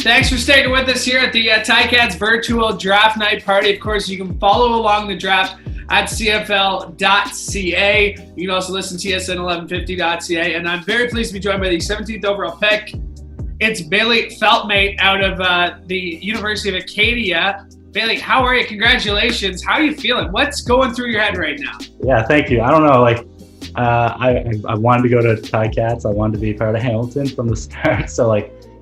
Thanks for staying with us here at the Ticats virtual draft night party. Of course, you can follow along the draft at CFL.ca. You can also listen to TSN1150.ca. And I'm very pleased to be joined by the 17th overall pick. It's Bailey Feltmate out of the University of Acadia. Bailey, how are you? Congratulations. How are you feeling? What's going through your head right now? Yeah, thank you. I don't know, I wanted to go to Ticats. I wanted to be part of Hamilton from the start. So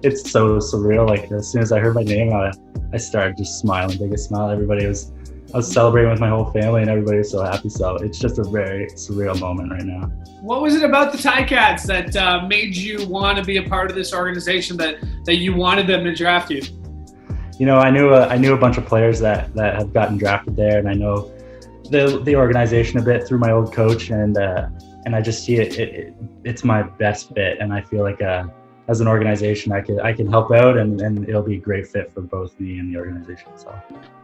it's so surreal. As soon as I heard my name, I started just smiling, biggest smile. I was celebrating with my whole family and everybody was so happy. So it's just a very surreal moment right now. What was it about the Ticats that made you want to be a part of this organization, that you wanted them to draft you? You know, I knew a bunch of players that have gotten drafted there, and I know the organization a bit through my old coach, and I just see it's my best fit, and I feel like as an organization I can help out, and it'll be a great fit for both me and the organization. So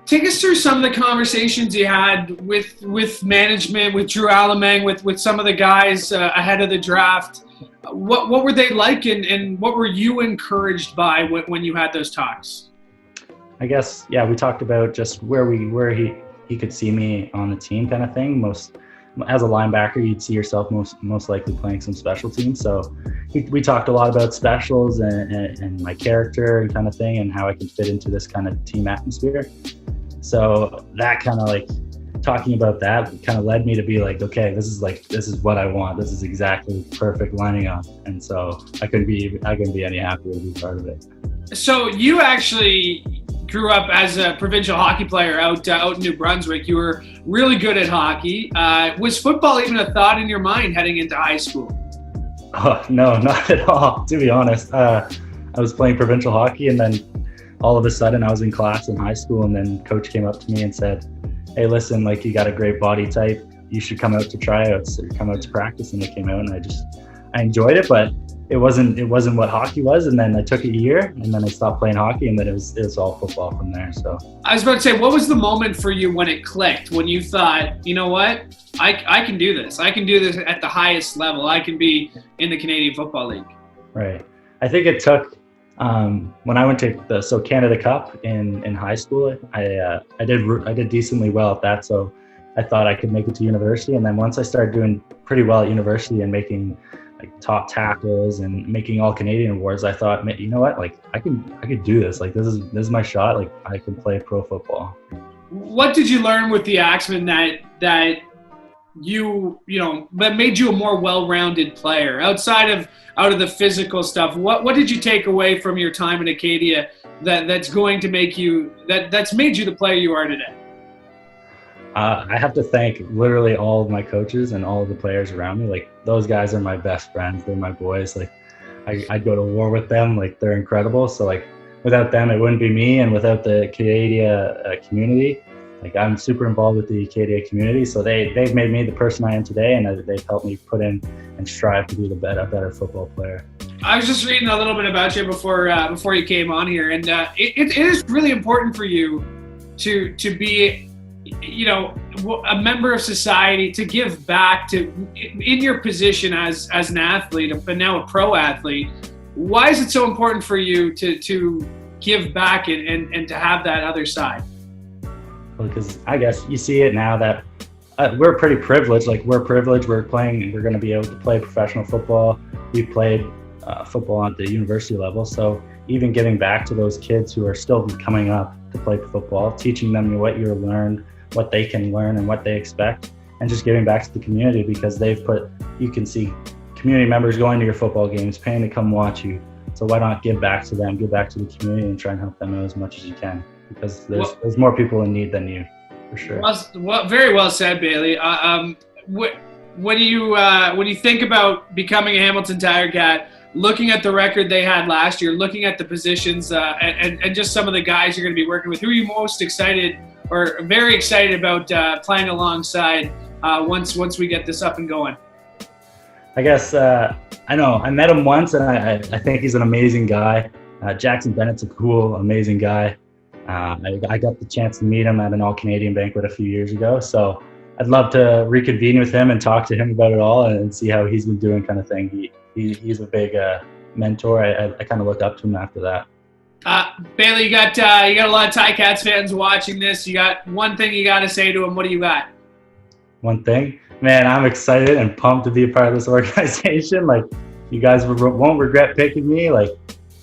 take us through some of the conversations you had with management, with Drew Alamang, with some of the guys ahead of the draft. What were they like, and what were you encouraged by when you had those talks? I guess, yeah, we talked about just where he could see me on the team kind of thing. As a linebacker, you'd see yourself most likely playing some special teams. So we talked a lot about specials and my character and kind of thing, and how I could fit into this kind of team atmosphere. So that kind of talking about that kind of led me to be like, okay, this is what I want. This is exactly perfect lining up. And so I couldn't be any happier to be part of it. So you actually grew up as a provincial hockey player out in New Brunswick. You were really good at hockey. Was football even a thought in your mind heading into high school? Oh, no, not at all, to be honest. I was playing provincial hockey, and then all of a sudden I was in class in high school, and then coach came up to me and said, hey, listen, you got a great body type. You should come out to tryouts or come out to practice. And I came out, and I enjoyed it, but it wasn't what hockey was. And then I took a year, and then I stopped playing hockey, and then it was all football from there. So I was about to say, what was the moment for you when it clicked, when you thought, you know what, I can do this. I can do this at the highest level. I can be in the Canadian Football League. Right. I think it took when I went to the Canada Cup in high school. I did decently well at that, so I thought I could make it to university. And then once I started doing pretty well at university and making top tackles and making all Canadian awards, I thought, you know what, I could do this. This is my shot. I can play pro football. What did you learn with the Axemen that made you a more well-rounded player outside of the physical stuff? What did you take away from your time in Acadia that's going to make you that's made you the player you are today? I have to thank literally all of my coaches and all of the players around me. Those guys are my best friends. They're my boys. I'd go to war with them. They're incredible. So without them, it wouldn't be me. And without the Acadia community, I'm super involved with the Acadia community. So they've made me the person I am today, and they've helped me put in and strive to be a better football player. I was just reading a little bit about you before you came on here, and it is really important for you to be, a member of society, to give back in your position as an athlete, but now a pro athlete. Why is it so important for you to give back and to have that other side? Because I guess you see it now that we're pretty privileged. We're privileged. We're going to be able to play professional football. We played football at the university level. So even giving back to those kids who are still coming up to play football, teaching them what you learned, what they can learn and what they expect, and just giving back to the community, because you can see community members going to your football games, paying to come watch you. So why not give back to them, give back to the community, and try and help them out as much as you can, because there's more people in need than you, for sure. Well, very well said, Bailey. When you think about becoming a Hamilton Tiger, looking at the record they had last year, looking at the positions and just some of the guys you're going to be working with, who are you most excited or very excited about playing alongside once we get this up and going? I guess I know I met him once, and I think he's an amazing guy. Jackson Bennett's a cool, amazing guy. I got the chance to meet him at an all-Canadian banquet a few years ago, so I'd love to reconvene with him and talk to him about it all and see how he's been doing, kind of thing. He's a big mentor. I kind of looked up to him after that. Bailey, you got a lot of Ticats fans watching this. You got one thing you got to say to them. What do you got? One thing, man, I'm excited and pumped to be a part of this organization. Like, you guys won't regret picking me. Like,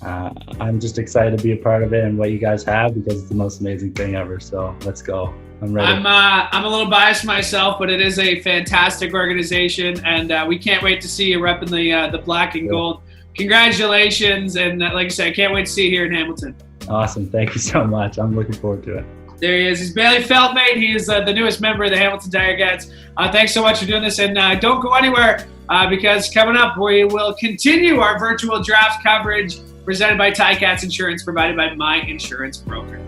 I'm just excited to be a part of it and what you guys have, because it's the most amazing thing ever. So let's go. I'm ready. I'm a little biased myself, but it is a fantastic organization, and we can't wait to see you repping the black and gold. Congratulations, and like I said, I can't wait to see you here in Hamilton. Awesome. Thank you so much. I'm looking forward to it. There he is. He's Bailey Feltmate. He is the newest member of the Hamilton Ticats. Thanks so much for doing this, and don't go anywhere because coming up we will continue our virtual draft coverage presented by Ticats Insurance, provided by My Insurance Broker.